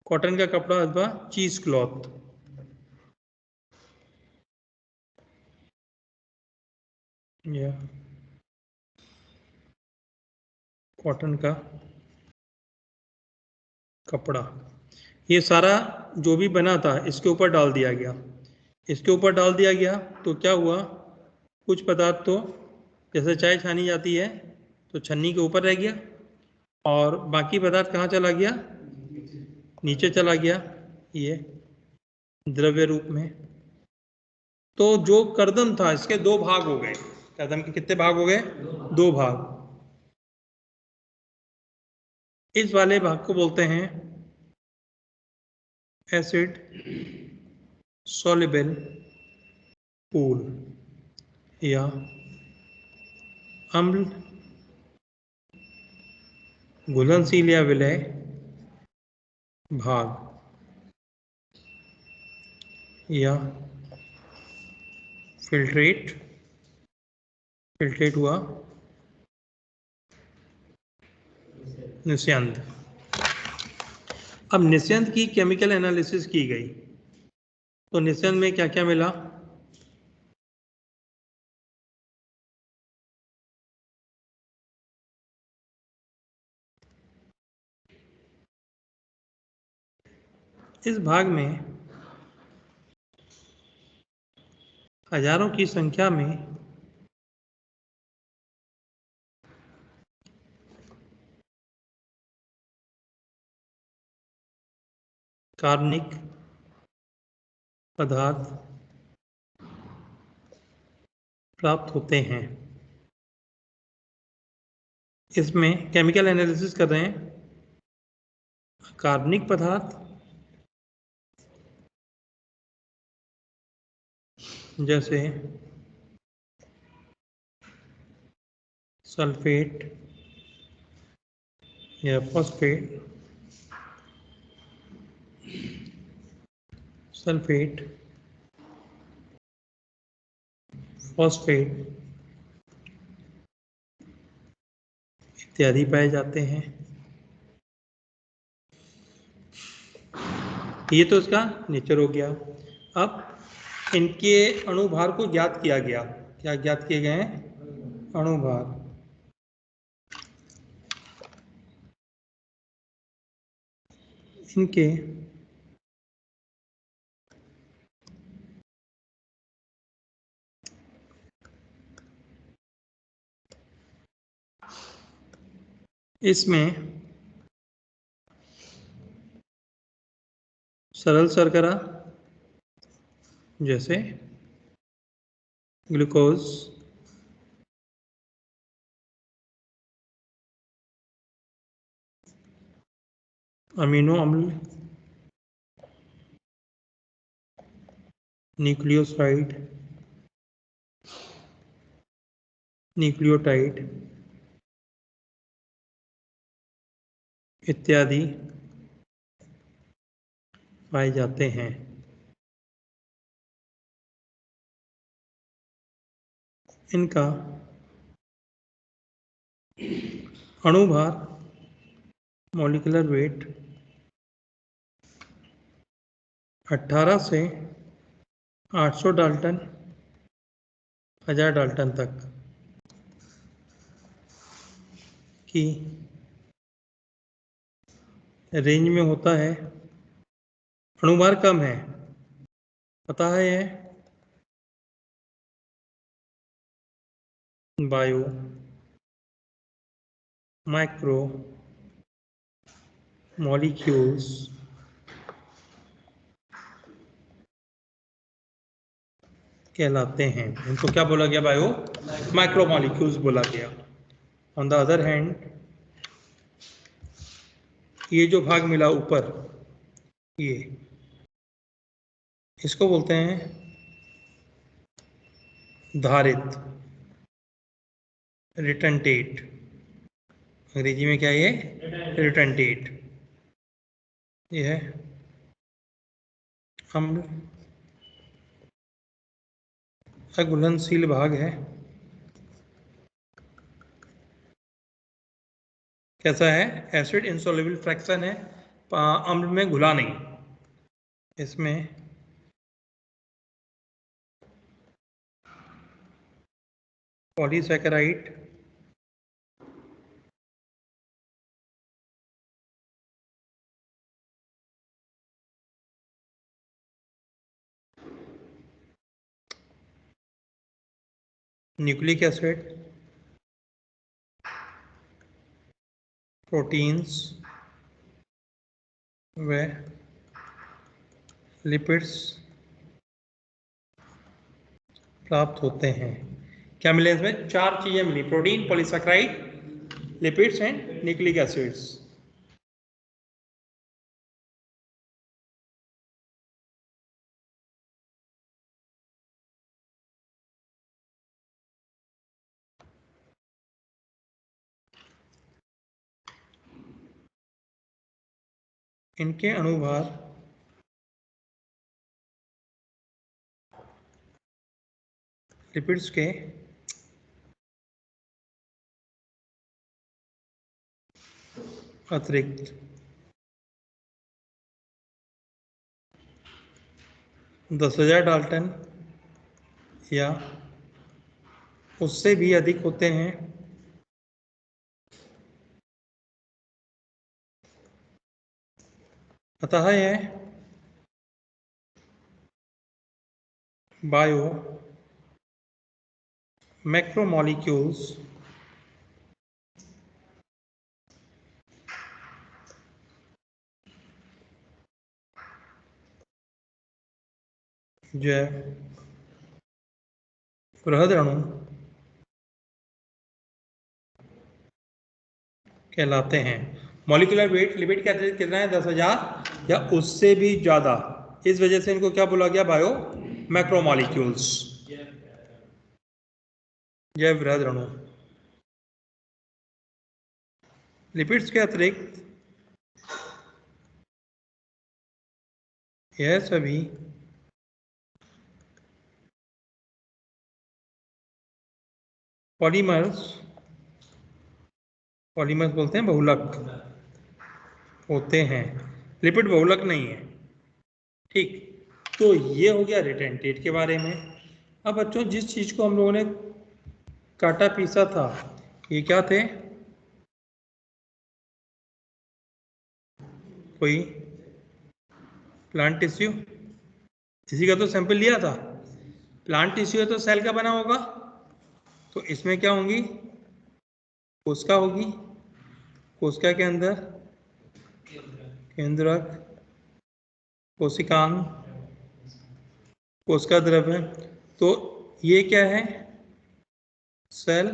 S1: कॉटन का कपड़ा अथवा चीज क्लॉथ। या कॉटन का कपड़ा, ये सारा जो भी बना था इसके ऊपर डाल दिया गया। इसके ऊपर डाल दिया गया तो क्या हुआ, कुछ पदार्थ तो जैसे चाय छानी जाती है तो छन्नी के ऊपर रह गया और बाकी पदार्थ कहाँ चला गया, नीचे चला गया, ये द्रव्य रूप में। तो जो कर्दम था इसके दो भाग हो गए। कर्दम के कितने भाग हो गए? दो भाग। इस वाले भाग को बोलते हैं एसिड सॉल्युबल पूल या अम्ल घुलनशील या विलय भाग, या फिल्ट्रेट हुआ निस्यंद। अब निस्यंद की केमिकल एनालिसिस की गई तो निस्यंद में क्या क्या मिला, इस भाग में हजारों की संख्या में कार्बनिक पदार्थ प्राप्त होते हैं। इसमें केमिकल एनालिसिस कर रहे हैं कार्बनिक पदार्थ जैसे सल्फेट या फॉस्फेट, सल्फेट, फॉस्फेट इत्यादि पाए जाते हैं। ये तो इसका नेचर हो गया। अब इनके अणुभार को ज्ञात किया गया। क्या ज्ञात किए गए हैं? अणुभार। इनके इसमें सरल शर्करा जैसे ग्लूकोज, अमीनो अम्ल, न्यूक्लियोसाइड, न्यूक्लियोटाइड इत्यादि पाए जाते हैं। इनका अणुभार मॉलिक्यूलर वेट 18 से 800 डाल्टन 1000 डाल्टन तक की रेंज में होता है। अणुभार कम है, पता है ये बायो माइक्रो मॉलिक्यूल्स कहलाते हैं। इनको क्या बोला गया? बायो माइक्रो मॉलिक्यूल्स बोला गया। ऑन द अदर हैंड, ये जो भाग मिला ऊपर, ये इसको बोलते हैं धारित, रिटर्नटेट। अंग्रेजी में क्या है ये? रिटर्नटेट। ये है अम्ल अघुलनशील भाग है। कैसा है? एसिड इंसॉल्युबल फ्रैक्शन है, अम्ल में घुला नहीं। इसमें पॉलीसैकेराइड न्यूक्लिक एसिड प्रोटीन्स व लिपिड्स प्राप्त होते हैं। क्या मिले इसमें? 4 चीजें मिली: protein, polysaccharide, lipids and nucleic acids. इनके अणुभार लिपिड्स के अतिरिक्त 10,000 डाल्टन या उससे भी अधिक होते हैं। अतः यह बायो मैक्रोमॉलिक्यूल्स जैव बृहद अणु कहलाते हैं। मॉलिक्यूलर वेट लिपिड का कितना है? 10,000 या उससे भी ज्यादा। इस वजह से इनको क्या बोला गया? बायो मैक्रोमॉलिक्यूल्स, जैव बृहद अणु। लिपिड्स के अतिरिक्त यह सभी पॉलीमर्स बोलते हैं बहुलक होते हैं। लिपिड बहुलक नहीं है। ठीक, तो ये हो गया रिटेंटेट के बारे में। अब बच्चों, जिस चीज को हम लोगों ने काटा पीसा था, ये क्या थे? कोई प्लांट टिश्यू, इसी का तो सैंपल लिया था। प्लांट टिश्यू है तो सेल का बना होगा, तो इसमें क्या होंगी? कोशिका होगी। कोशिका के अंदर केंद्रक, कोशिकांग, कोशिका द्रव्य। तो ये क्या है? सेल।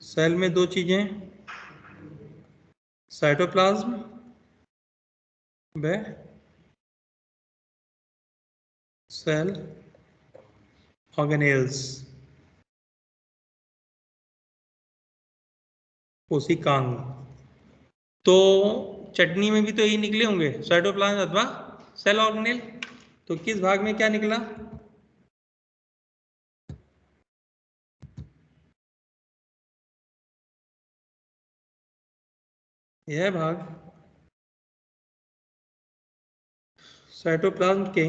S1: सेल में 2 चीजें, साइटोप्लाज्म व सेल ऑर्गेनेल्स। कोशिकांग। तो चटनी में भी तो यही निकले होंगे, साइटोप्लाज्म अथवा सेल ऑर्गेनेल। तो किस भाग में क्या निकला? यह भाग साइटोप्लाज्म के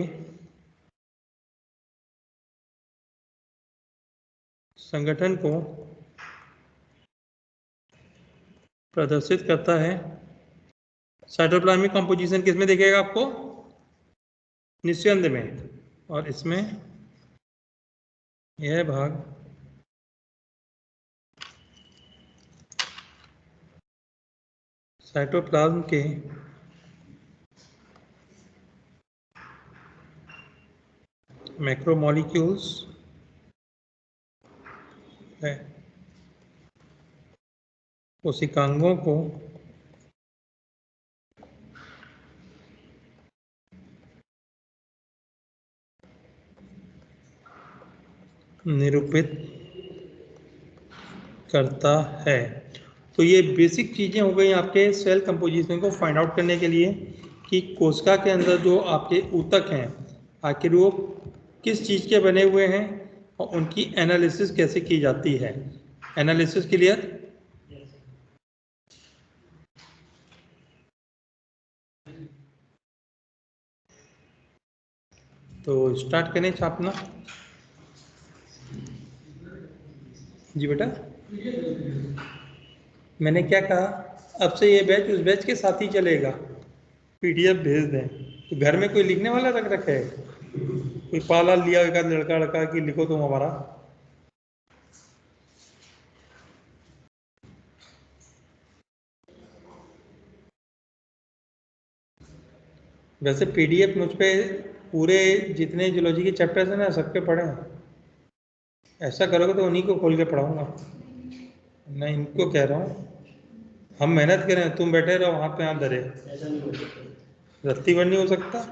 S1: संगठन को प्रदर्शित करता है। साइटोप्लाज्मिक कंपोजिशन किस में दिखेगा आपको? निस्यंद में। और इसमें यह भाग साइटोप्लाज्म के मैक्रोमोलिक्यूल्स है। कोशिकांगों को निरूपित करता है। तो ये बेसिक चीज़ें हो गई आपके सेल कंपोजिशन को फाइंड आउट करने के लिए कि कोशिका के अंदर जो आपके ऊतक हैं आखिर वो किस चीज़ के बने हुए हैं और उनकी एनालिसिस कैसे की जाती है। Analysis clear? तो स्टार्ट करें छापना। जी बेटा, मैंने क्या कहा, अब से ये बैच उस बैच के साथ ही चलेगा। पीडीएफ भेज दें। तो घर में कोई लिखने वाला रख रखा है? कोई पाला लिया एक लड़का लड़का कि लिखो तुम हमारा? वैसे पीडीएफ मुझ पे पूरे जितने जूलॉजी के चैप्टर्स हैं ना सबके पढ़े हैं। ऐसा करोगे तो उन्हीं को खोल के पढ़ाऊंगा। मैं इनको कह रहा हूँ हम मेहनत करें, तुम बैठे रहो हाथ पे हाथ धरे। रत्ती भर नहीं हो सकता।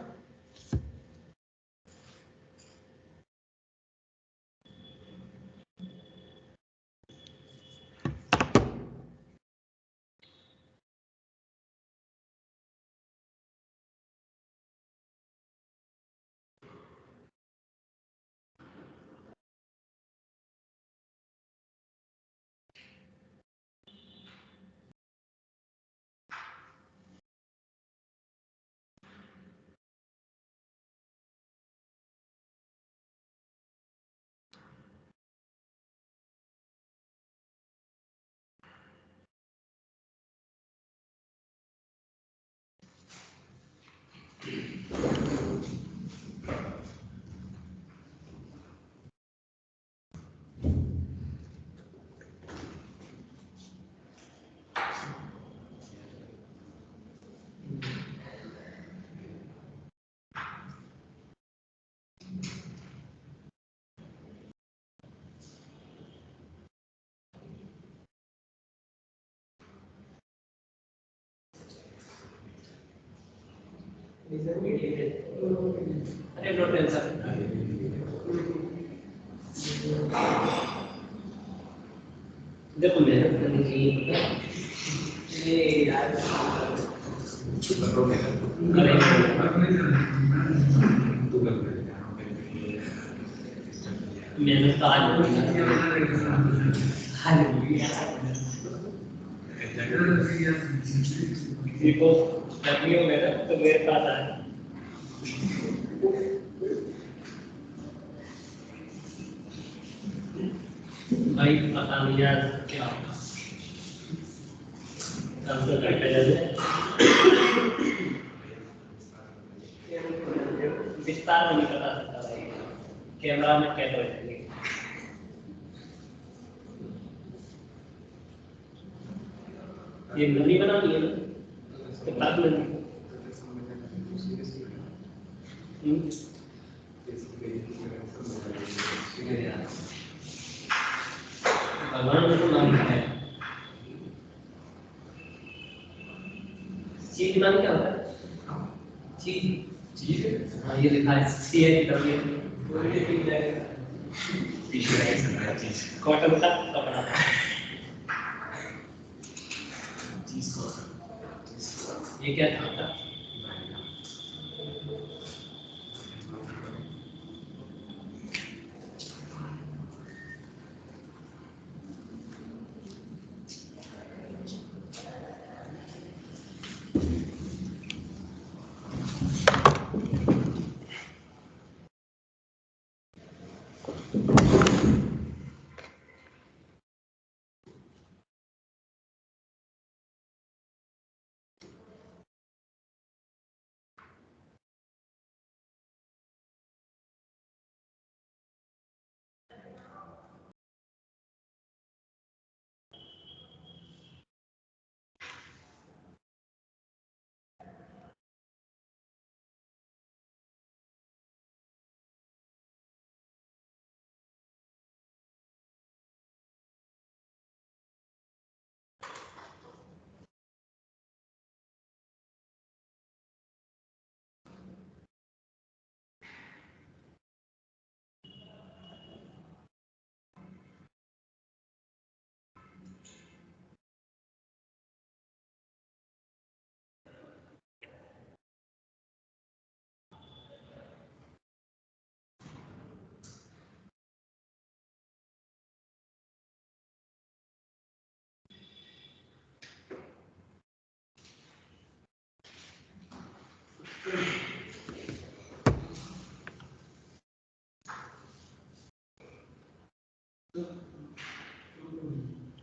S2: अरे नो टेंशन। देखो मेहनत करनी चाहिए। ये यार मेहनत तो आज देखो गर्मियों में ना तो मेरे पास आए भाई पता नहीं यार क्या होगा। तब तो करते जाते विस्तार में नहीं बता सकता भाई, कैमरा में कैसे बैठेंगे। ये नली बनानी है ना, किताब नली। भगवान को नाम है चीज मान क्या होता है? चीज चीज हाँ ये लिखा है सी है कॉटन का कपड़ा। ये क्या था?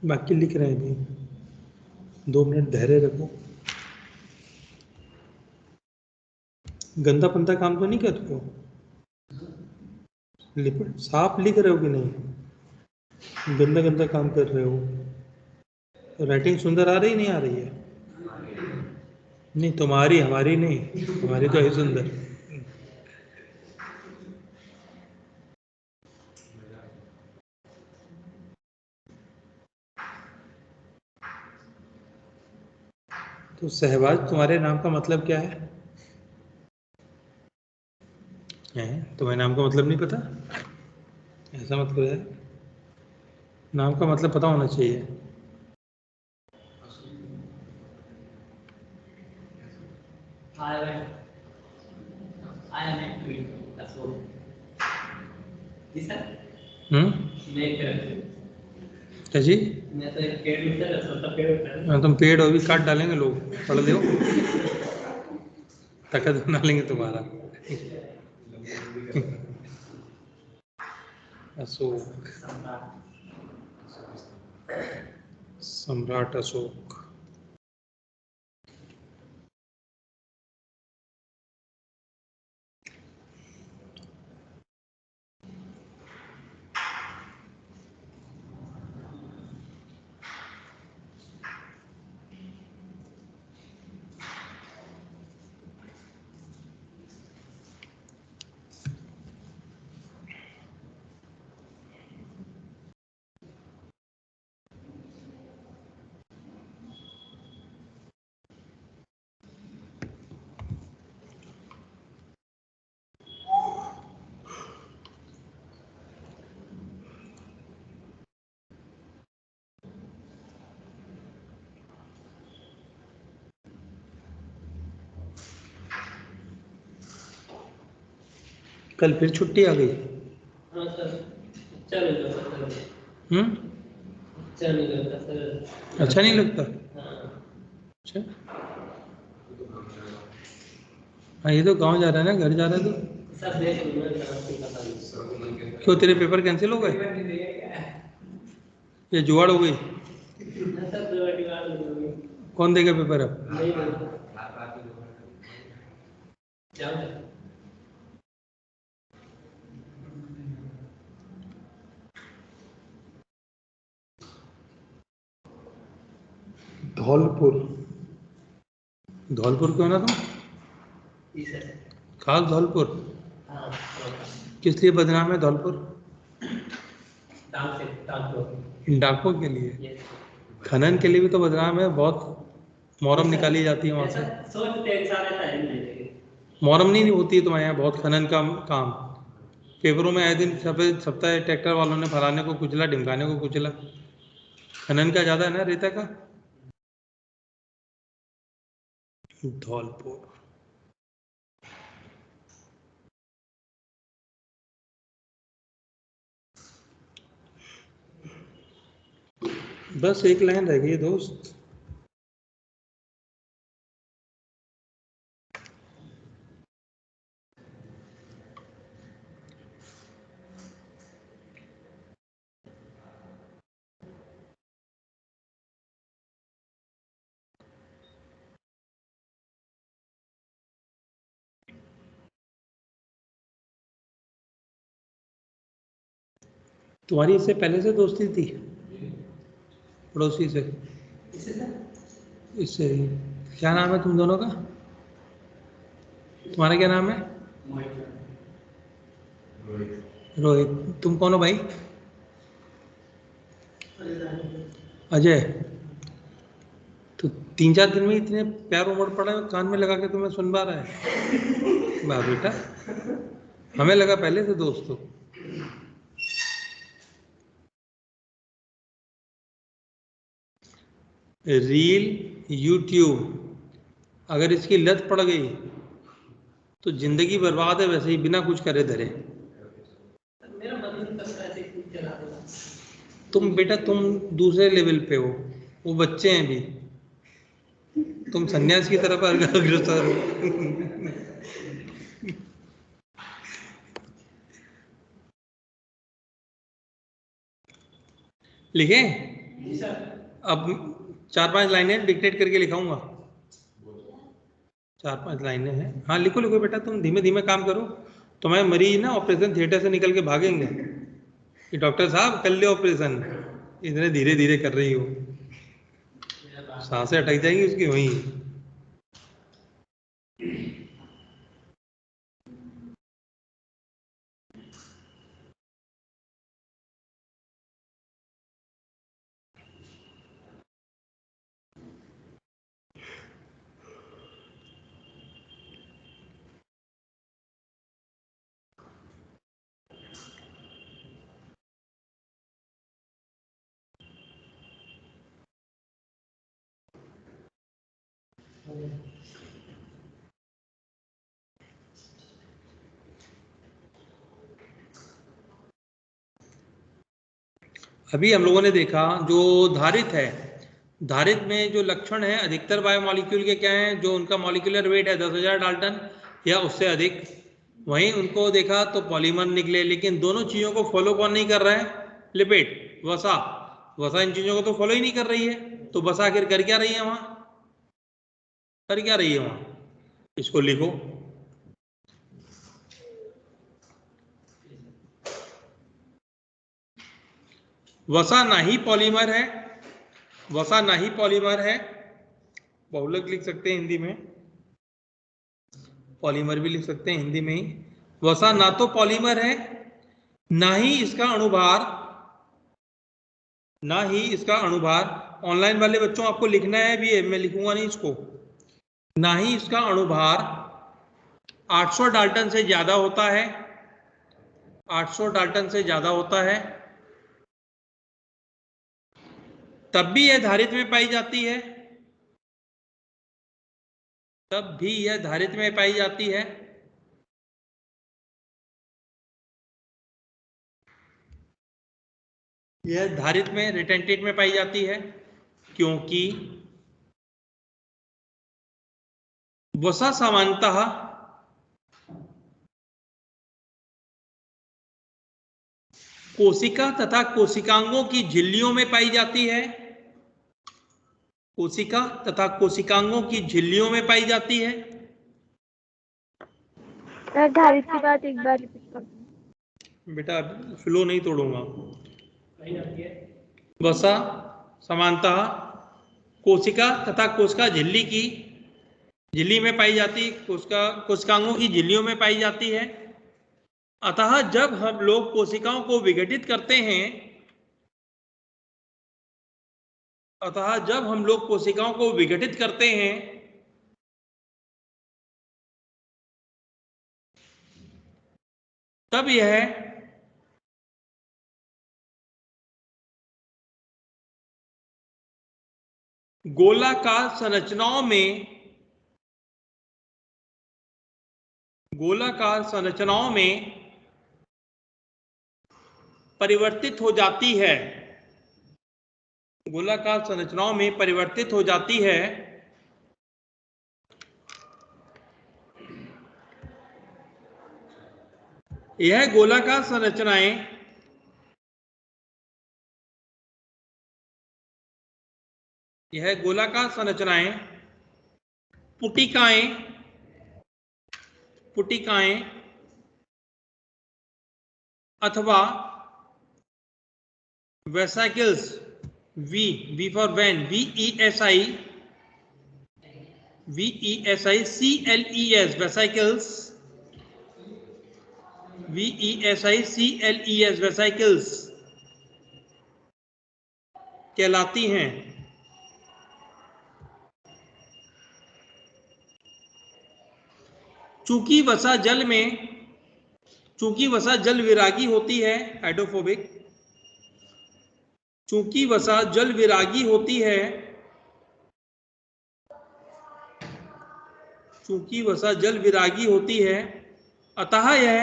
S1: बाकी लिख रहे हैं अभी, 2 मिनट धैर्य रखो। गंदा पंदा काम तो नहीं करते हो? साफ लिख रहे हो कि नहीं? गंदा गंदा काम कर रहे हो? राइटिंग सुंदर आ रही नहीं आ रही है? नहीं तुम्हारी, हमारी नहीं, हमारी तो है सुंदर। तो सहबाज तुम्हारे नाम का मतलब क्या है? तुम्हारे नाम का मतलब नहीं पता? ऐसा मत करो यार, नाम का मतलब पता होना चाहिए।
S2: I am a tweet. That's all. जी सर। मैं
S1: क्या जी?
S2: मैं तो एक पेड़ में सर, छोटा पेड़ होता है।
S1: हाँ, तुम पेड़ हो भी काट डालेंगे लोग, पढ़ लो, तकत बना लेंगे तुम्हारा। अशोक, सम्राट अशोक। कल फिर छुट्टी आ गई?
S2: हाँ सर, चलो सर। चलो सर।
S1: अच्छा नहीं लगता? अच्छा, हाँ ये तो गांव जा रहा है ना, घर जा रहा है तो
S2: सर देख लो, मैं पता नहीं।
S1: क्यों तेरे पेपर कैंसिल हो गए? ये जुगाड़ हो गई? कौन देगा पेपर अब? धौलपुर, धौलपुर क्यों ना तुम? खास धौलपुर? किस लिए बदनाम है धौलपुर? डाकों के लिए? खनन के लिए भी तो बदनाम है, बहुत मोरम निकाली जाती है वहां से। मोरम नहीं होती है तुम्हारे यहाँ बहुत खनन का काम? पेपरों में आए दिन छपता है, ट्रैक्टर वालों ने फलाने को कुचला, ढिमकाने को कुचला। खनन का ज्यादा है ना, रेता का। धौलपुर। बस एक लाइन रह गई है दोस्त। तुम्हारी इससे पहले से दोस्ती थी पड़ोसी से? इससे क्या नाम है तुम दोनों का? तुम्हारा क्या नाम है? रोहित। तुम कौन हो भाई? अजय। तो 3-4 दिन में इतने प्यार उमड़ पड़ा है, कान में लगा के तुम्हें सुन पा रहा है? वाह बेटा, हमें लगा पहले से दोस्त हो। रील, यूट्यूब अगर इसकी लत पड़ गई तो जिंदगी बर्बाद है वैसे ही, बिना कुछ करे धरे। तुम बेटा, तुम दूसरे लेवल पे हो, वो बच्चे हैं अभी। तुम सन्यास की तरफ अग्रसर हो। लिखे? अब 4-5 लाइनें डिक्टेट करके लिखाऊंगा। 4-5 लाइनें हैं। हाँ लिखो लिखो बेटा, तुम धीमे धीमे काम करो। तुम्हारे मरीज ना ऑपरेशन थिएटर से निकल के भागेंगे कि डॉक्टर साहब कर ले ऑपरेशन, इतने धीरे धीरे कर रही हो, सांसें अटक जाएंगी उसकी वहीं। अभी हम लोगों ने देखा जो धारित है, धारित में जो लक्षण है अधिकतर बायोमॉलिक्यूल के क्या हैं, जो उनका मॉलिक्यूलर वेट है 10,000 डाल्टन या उससे अधिक, वहीं उनको देखा तो पॉलीमर निकले। लेकिन दोनों चीज़ों को फॉलो कौन नहीं कर रहा है? लिपिड, वसा। वसा इन चीज़ों को तो फॉलो ही नहीं कर रही है, तो वसा आखिर कर क्या रही है वहाँ? कर क्या रही है वहाँ? इसको लिखो। वसा ना ही पॉलीमर है, वसा ना ही पॉलीमर है, बहुलक लिख सकते हैं हिंदी में, पॉलीमर भी लिख सकते हैं हिंदी में ही। वसा ना तो पॉलीमर है, ना ही इसका अणुभार, ना ही इसका अणुभार। ऑनलाइन वाले बच्चों आपको लिखना है भी, मैं लिखूंगा नहीं इसको। ना ही इसका अणुभार 800 डाल्टन से ज्यादा होता है, 800 डाल्टन से ज्यादा होता है, तब भी यह धारित्र में पाई जाती है, तब भी यह धारित्र में पाई जाती है। यह धारित्र में, रिटेंटेट में पाई जाती है, क्योंकि वसा सामान्यतः कोशिका तथा कोशिकांगों की झिल्लियों में पाई जाती है, कोशिका तथा कोशिकांगों की झिल्लियों में पाई जाती है।
S3: धारित की बात एक बार रिपीट कर दो।
S1: बेटा फ्लो नहीं तोड़ूंगा। वसा समानतः कोशिका तथा कोशिका झिल्ली की, झिल्ली में पाई जाती, कोशिकांगों की झिल्लियों में पाई जाती है। अतः जब हम लोग कोशिकाओं को विघटित करते हैं, अतः जब हम लोग कोशिकाओं को विघटित करते हैं, तब यह गोलाकार संरचनाओं में गोलाकार संरचनाओं में परिवर्तित हो जाती है, गोलाकार संरचनाओं में परिवर्तित हो जाती है यह गोलाकार संरचनाएं पुटिकाएं अथवा vesicles, V for van, VESICLES, vesicles, VESICLES, vesicles कहलाती हैं। चूंकि वसा जल विरागी होती है, हाइड्रोफोबिक, चूंकि वसा जल विरागी होती है, अतः यह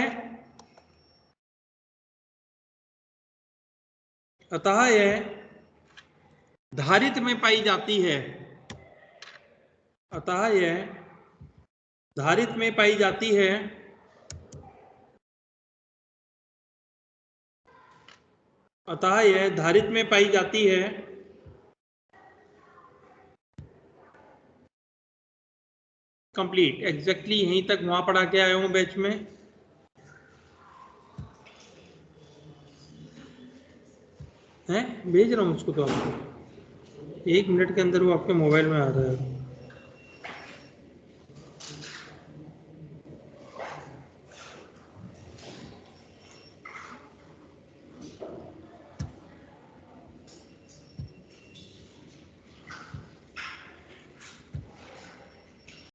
S1: धारित में पाई जाती है, अतः यह धारित में पाई जाती है। कंप्लीट, एग्जैक्टली यहीं तक वहां पढ़ा के आया हूं बैच में। हैं भेज रहा हूं उसको, तो आपको 1 मिनट के अंदर वो आपके मोबाइल में आ रहा है।